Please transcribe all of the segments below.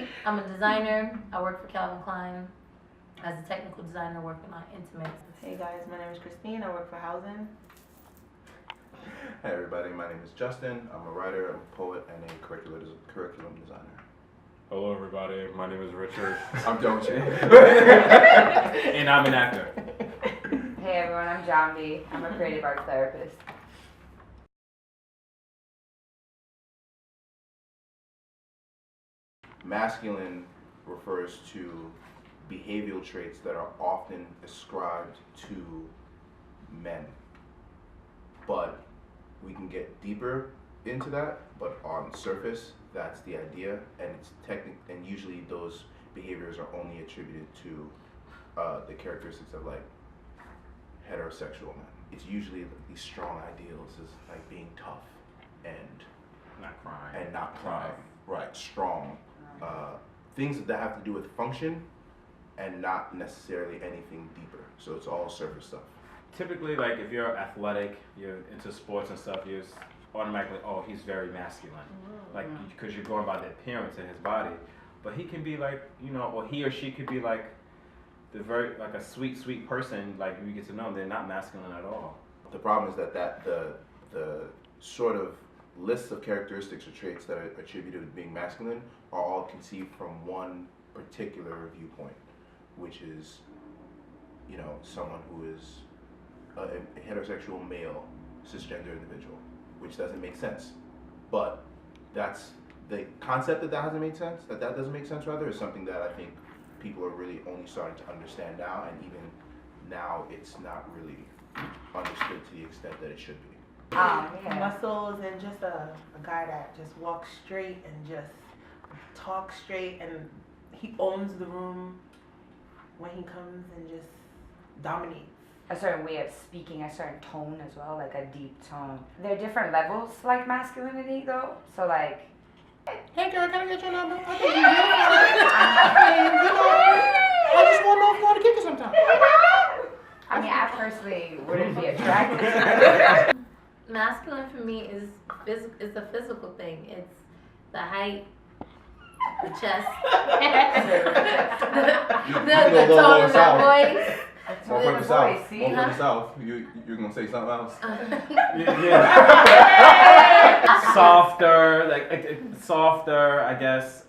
Christy. I'm a designer. I work for Calvin Klein as a technical designer working on intimates. Hey guys, my name is Christine. I work for housing. Hey everybody, my name is Justin. I'm a writer, I'm a poet, and a curriculum designer. Hello everybody, my name is Richard. I'm done with you. And I'm an actor. Hey everyone, I'm John B. I'm a creative arts therapist. Masculine refers to behavioral traits that are often ascribed to men. But we can get deeper into that, but on the surface, that's the idea, and it's and usually those behaviors are only attributed to the characteristics of like heterosexual men. It's usually these strong ideals is like being tough and not crying. Right, strong. Things that have to do with function and not necessarily anything deeper. So it's all surface stuff. Typically, like if you're athletic, you're into sports and stuff, you're automatically, oh, he's very masculine. Like, because you're going by the appearance of his body. But he can be like, you know, or he or she could be like like a sweet person, like you get to know them, they're not masculine at all. The problem is that the sort of list of characteristics or traits that are attributed to being masculine are all conceived from one particular viewpoint, which is, you know, someone who is a heterosexual male cisgender individual, which doesn't make sense. But that's the concept that doesn't make sense rather, is something that I think people are really only starting to understand now, and even now it's not really understood to the extent that it should be. Muscles and just a guy that just walks straight and just talks straight, and he owns the room when he comes and just dominates. A certain way of speaking, a certain tone as well, like a deep tone. There are different levels like masculinity though. So like, Hey girl, can I get your number? I think you're I just want to know if you want to kick it sometime. I mean, I personally wouldn't be attracted to it. Masculine for me is a physical thing. It's the height, the chest, the tone of the voice. More from the voice, south. see? More from the south. You're gonna say something else? Yeah. Softer, I guess.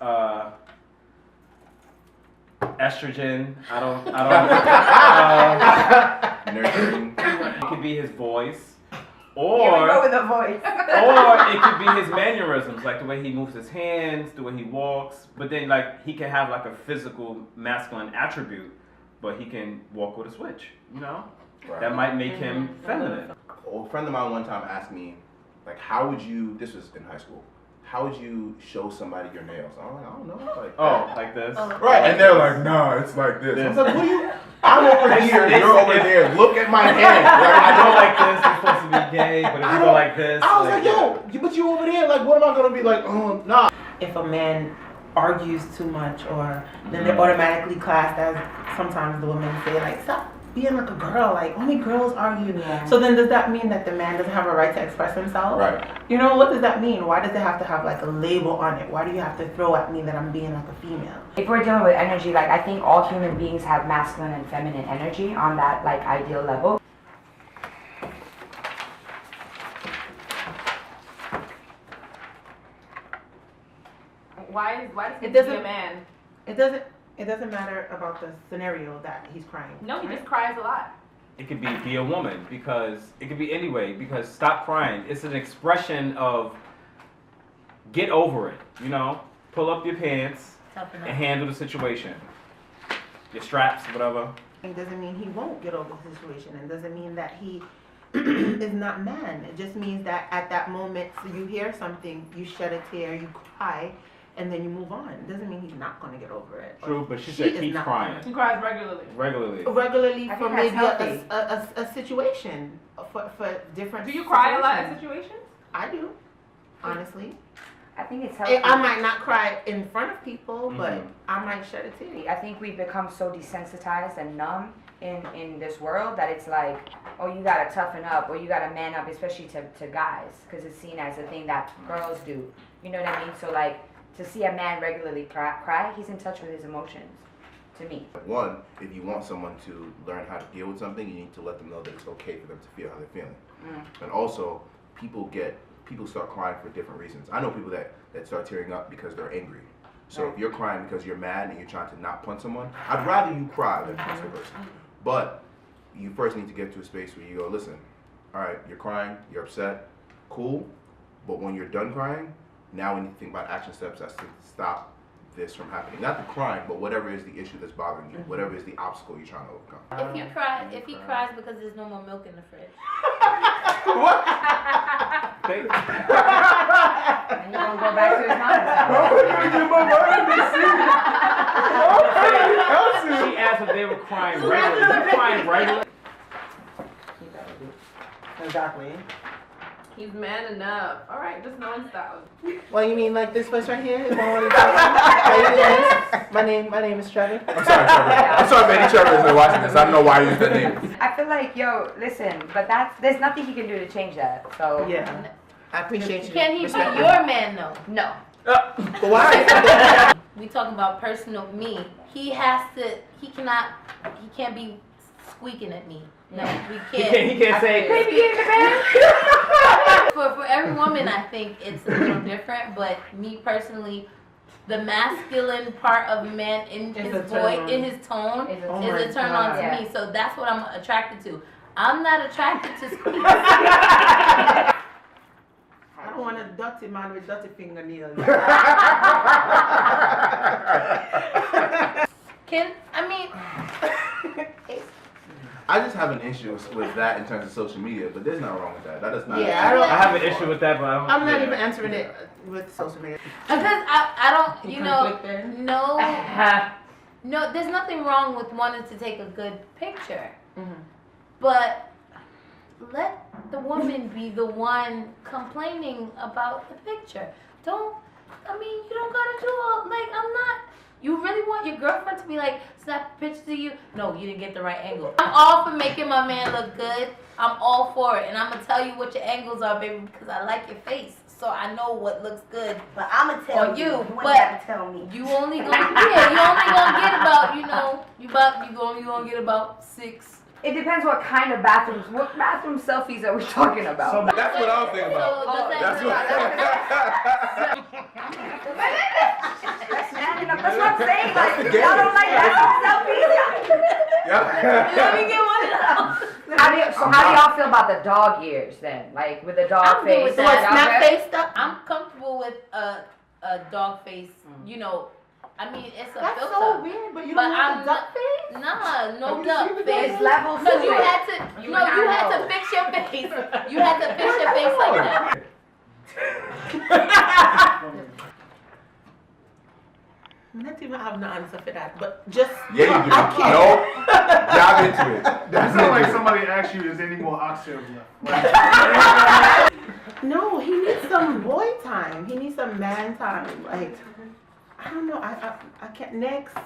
Estrogen. I don't. Nurturing. It could be his voice, Here we go or with the voice. it could be his mannerisms, like the way he moves his hands, the way he walks. But then, like, he can have like a physical masculine attribute, but he can walk with a switch. You know, Right. that might make him feminine. A friend of mine one time asked me, like, how would you? This was in high school. How would you show somebody your nails? I'm like, I don't know. Like, Oh, like this. right. And they're like, nah, it's like this. I was like, what do you? I'm over here. It's- You're over there. Look at my hand. Like, I go like this, you're supposed to be gay, but if you go like this, I was like, yo, but you over there, like, what am I gonna be like? Oh, nah. If a man argues too much, or then they're automatically classed as, sometimes the women say, like, stop being like a girl, like only girls argue. Yeah. So then does that mean that the man doesn't have a right to express himself? Right. You know, what does that mean? Why does it have to have like a label on it? Why do you have to throw at me that I'm being like a female? If we're dealing with energy, like I think all human beings have masculine and feminine energy on that like ideal level. Why does he It need to be doesn't- a man? It doesn't matter about the scenario that he's crying. No, he right? just cries a lot. It could be a woman, because it could be anyway, because stop crying. It's an expression of get over it, you know? Pull up your pants Toughen and up. handle the situation. Your straps, whatever. It doesn't mean he won't get over the situation, and doesn't mean that he is not man. It just means that at that moment, so you hear something, you shed a tear, you cry, and then you move on. It doesn't mean he's not going to get over it. True, but she She said is keep not crying. He cries regularly. Regularly. Regularly I for think that's maybe healthy. a situation, for different Do you cry a lot in situations. situations? I do, honestly. I think it's healthy. I might not cry in front of people, but Mhm. I might shed a tear. I think we've become so desensitized and numb in this world that it's like, oh, you gotta toughen up, or you gotta man up, especially to guys, because it's seen as a thing that girls do. You know what I mean? So like, to see a man regularly cry, he's in touch with his emotions. To me. One, if you want someone to learn how to deal with something, you need to let them know that it's okay for them to feel how they're feeling. And also, people start crying for different reasons. I know people that start tearing up because they're angry. So if you're crying because you're mad and you're trying to not punch someone, I'd rather you cry than punch the person. But you first need to get to a space where you go, listen, all right, you're crying, you're upset, cool, but when you're done crying, now we need to think about action steps that's to stop this from happening. Not the crying, but whatever is the issue that's bothering you, whatever is the obstacle you're trying to overcome. If he cries because there's no more milk in the fridge. What? And you're gonna go back to his mom's. She asked if they were crying regularly. You crying regularly? Exactly. He's man enough. All right, just know him style. Well, you mean like this voice right here? Is my one How you doing? My name is Trevor. I'm sorry, Trevor. I'm sorry, if any Trevor is watching this. I don't know why you used that name. I feel like, listen, but there's nothing he can do to change that. So Yeah. I appreciate you. Can he be respecting your man though? no. But why? We talking about personal me. He can't be squeaking at me. No, we can't. He can't say, Baby, get in the bed. For every woman, I think it's a little different. But me personally, the masculine part of a man in his voice, in his tone, is a turn on to me. So that's what I'm attracted to. I'm not attracted to squeaks. I don't want a dirty man with dirty fingernails. I just have an issue with that in terms of social media, but there's nothing wrong with that. That is not. Yeah, I have an issue with that, but I don't. I'm not even answering it with social media. Because I don't, no, Uh-huh. no, there's nothing wrong with wanting to take a good picture. Mhm. But let the woman be the one complaining about the picture. You don't gotta do all, I'm not, you really want your girlfriend to be like, snap pictures of you? No, you didn't get the right angle. I'm all for making my man look good. I'm all for it. And I'm gonna tell you what your angles are, baby, because I like your face. So I know what looks good. But I'ma tell on you. You ain't but gotta tell me. you only gonna get about, you gonna get about 6. It depends what kind of bathrooms. What bathroom selfies are we talking about? That's what I was thinking about. That's That's what I'm saying. Like, the game. y'all don't like bathroom selfies? Yeah. Let me get one of those. How do y'all feel about the dog ears then? Like with the dog I'm face? good with So that. what, snap face stuff? I'm comfortable with a dog face. You know, I mean, it's a That's filter. so weird, but you But don't want I'm the duck face? Nah, no Have you duck seen the face. It's levels to Because you it. had to, You you had know. to fix your face. You had to fix your face like that. I don't even have no answer for that, but just Yeah, you do. I can't. No. Dive into it. It's not like somebody asked you, is there any more oxtails left? No, he needs some boy time. He needs some man time. Like, I don't know. I can't. Next.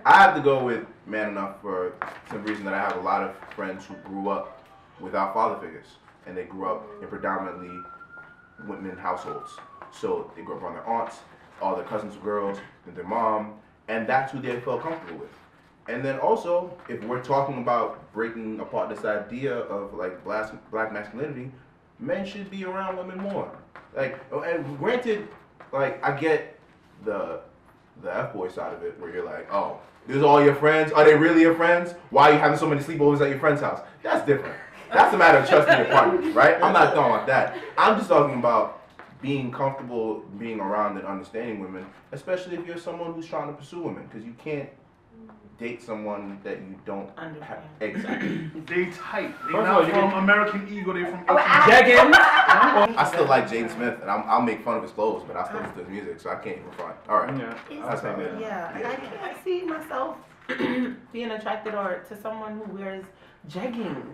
I have to go with man enough for some reason that I have a lot of friends who grew up without father figures, and they grew up in predominantly women households. So they grew up around their aunts, all their cousins were girls, and their mom, and that's who they felt comfortable with. And then also, if we're talking about breaking apart this idea of like black masculinity, men should be around women more. Like, and granted, like I get the F-boy side of it, where you're like, oh, these are all your friends? Are they really your friends? Why are you having so many sleepovers at your friend's house? That's different. That's a matter of trusting your partner, right? I'm not talking about that. I'm just talking about being comfortable being around and understanding women, especially if you're someone who's trying to pursue women, because you can't date someone that you don't have. Exactly. They tight. They First of not all, you from can- American Eagle. They from. Jeggings. I still like Jaden Smith, and I'll make fun of his clothes, but I still listen to his music, so I can't even front. All right. Yeah. That's how it is. Yeah, I can't see myself being attracted to someone who wears jeggings.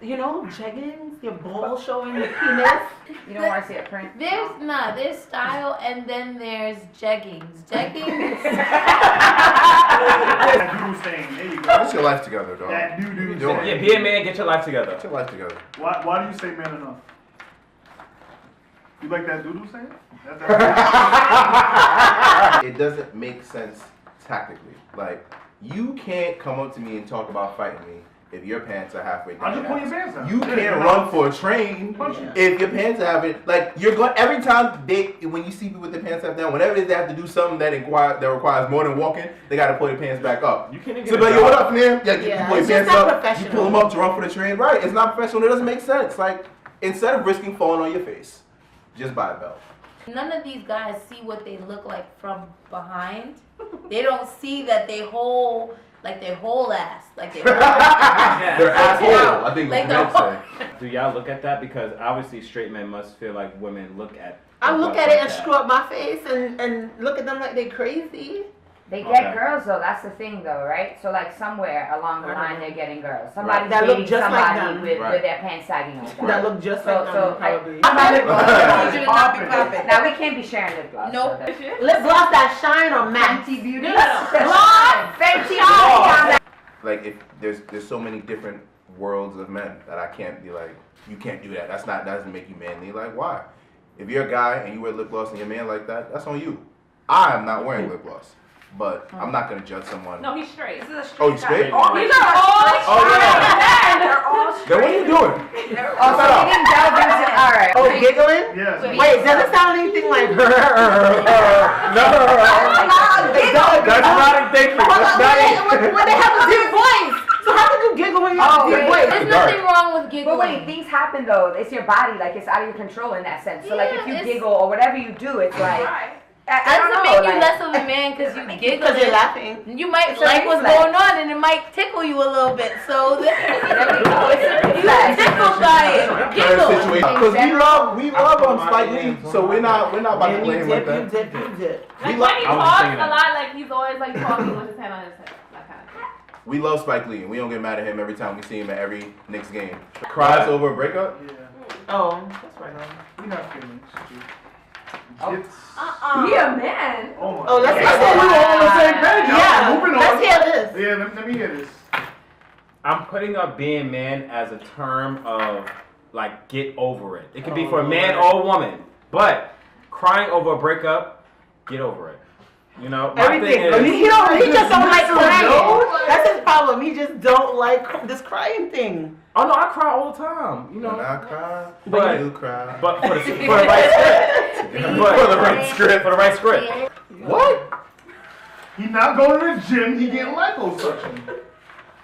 You know, jeggings, your balls showing the penis. You don't want to see a print? There's style and then there's jeggings. Jeggings. That dude stain. There you go. Get your life together, dog. That What you dude doing? stain. Yeah, be a man, get your life together. Get your life together. Why do you say man enough? You like that doodle saying? It doesn't make sense tactically. Like, you can't come up to me and talk about fighting me if your pants are halfway down. I'll just pull your pants down. You can't run for a train if your pants are halfway. Like, you're going every time when you see people with their pants half down, whenever they have to do something that requires more than walking, they gotta pull their pants back up. You can't even. So, like, yo, what up, man? Yeah, you pull your it's pants just not up. You pull them up to run for the train. Right? It's not professional. It doesn't make sense. Like, instead of risking falling on your face, just buy a belt. None of these guys see what they look like from behind. They don't see that their whole ass, like their asshole. I think like what the say. Do y'all look at that? Because obviously straight men must feel like women look at. I look at like it and that. screw up my face and look at them like they crazy. They get Okay. girls though, that's the thing though, right? So like somewhere along the line they're getting girls. Somebody's That look dating just like somebody them. with their pants sagging on. That look just So- like so, them, probably. Now we can't be sharing lip gloss. Nope. So that's- Lip gloss that shine or matte? Fenty Beauty. Fenty Beauty. Like, if there's so many different worlds of men that I can't be like, you can't do that. That doesn't make you manly. Like, why? If you're a guy and you wear lip gloss and you're a man like that, that's on you. I am not wearing lip gloss, but I'm not gonna judge someone. No, he's straight. This is a Oh, you straight? Oh, These are all straight. Oh, yeah. They're all straight. Then what are you doing? Oh, so we didn't delve into alright. Oh, giggling? Yes. Wait, does it sound anything like No. That's not a thing. That's not it. when they have a deep voice? So how could you giggle when you have a deep voice? There's nothing wrong with giggling. But wait, things happen though. It's your body, like it's out of your control in that sense. So like if you Yeah, giggle or whatever you do, it's like Right. I don't doesn't know, make you like, less of a man because you giggle. Because you're laughing. You might It's a like what's reflex. going on and it might tickle you a little bit. So there we go. It's a you reflex. tickled by it. Giggle. Because we love Spike Lee, so we're not about to And play you him like dip, that. you dip. Like We when love- he I was talks thinking a that. lot, like he's always like talking with his hand on his head, that kind of thing. We love Spike Lee, and we don't get mad at him every time we see him at every Knicks game. Cries over a breakup? Yeah. Oh, that's right on. We have feelings. Dude. Oh. It's. Yeah, man. Oh my. Oh, let's I hear thought we this. were all on the same page. Yeah, Moving on. let's hear this. Yeah, let me hear this. I'm putting up being man as a term of like get over it. It could be for a man or a woman, but crying over a breakup, get over it. You know, my Everything. thing is, He just don't like No. crying. That's his problem. He just don't like this crying thing. oh no, I cry all the time. You When know, I cry, But- you cry. but for the right script, but For the right script. for the right script. What? He not going to the gym. He getting liposuction.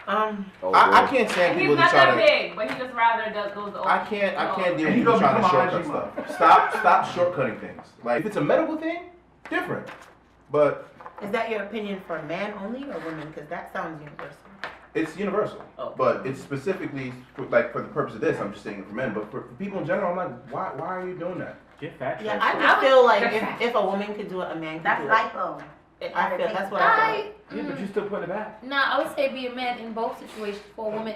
I can't stand He's people not that try that to. big, but he just rather goes over. I can't deal with And he people gonna trying to become a shortcut Haji stuff. Stop shortcutting things. Like, if it's a medical thing, different. But Is that your opinion for men only or women? Because that sounds universal. it's universal. Oh. But it's specifically, for the purpose of this, I'm just saying it for men. But for people in general, I'm like, why are you doing that? Get fat. Yeah, shaming. I just feel like if a woman could do it, a man could do it. lipo. I feel that's what I feel. Yeah, but you still putting it back. Nah, I would say be a man in both situations for a woman,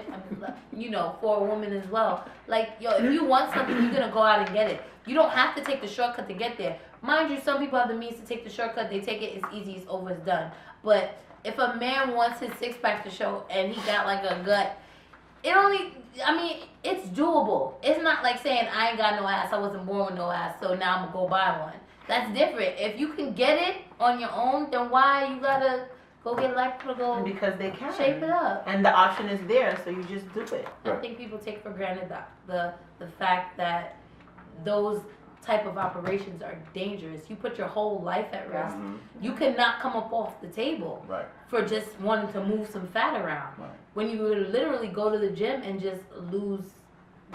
for a woman as well. Like, yo, if you want something, you're gonna go out and get it. You don't have to take the shortcut to get there. Mind you, some people have the means to take the shortcut. They take it, it's easy, it's over, it's done. But if a man wants his six pack to show and he got like a gut, it's doable. It's not like saying I ain't got no ass, I wasn't born with no ass, so now I'm gonna go buy one. That's different. If you can get it on your own, then why you gotta go get lipo to go Because they can. shape it up? And the option is there, so you just do it. I think people take for granted the fact that those type of operations are dangerous. You put your whole life at risk. You cannot come up off the table Right. for just wanting to move some fat around. Right. When you would literally go to the gym and just lose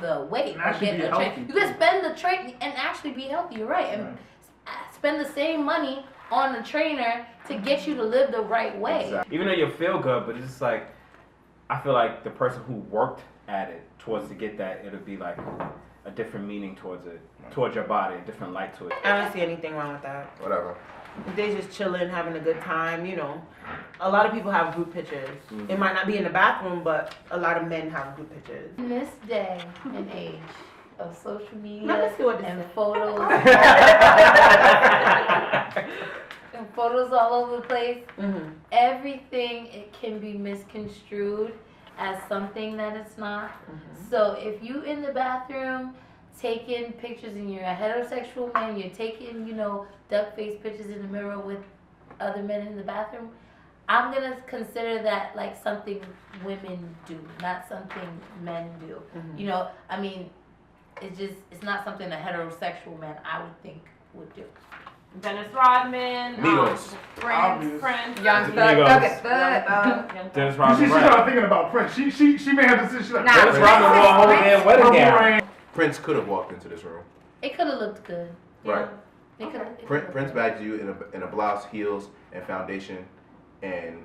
the weight. And actually be healthy, You can spend the train and actually be healthy. You're right. And spend the same money on a trainer to get you to live the right way. Exactly. Even though you feel good, but it's just like I feel like the person who worked at it towards to get that, it'll be like a different meaning towards it, towards your body, a different light to it. I don't see anything wrong with that. Whatever. If they just chilling, having a good time, A lot of people have group pictures. It might not be in the bathroom, but a lot of men have group pictures. In this day and age of social media Let me see what this and is. photos and photos all over the place, Mm-hmm. everything it can be misconstrued as something that it's not. So if you in the bathroom taking pictures and you're a heterosexual man, you're taking, duck face pictures in the mirror with other men in the bathroom, I'm gonna consider that like something women do, not something men do. It's not something a heterosexual man, I would think, would do. Dennis Rodman. Migos. Prince. Young There you Thug, go. Thug. Dennis She Rodman. started thinking about Prince. She may have to say she's like, Nah, Dennis Rodman wore a whole damn wedding Purple gown. Rain. Prince could have walked into this room. It could have looked good. Right. It could've- Prince bags you in a blouse, heels, and foundation, and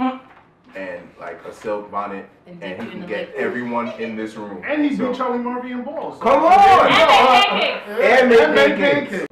like a silk bonnet, And and dip he you in can the get lip. everyone in this room. And he So- beat Charlie Murphy in balls. Come on! And they pancakes. And make And make pancakes. pancakes.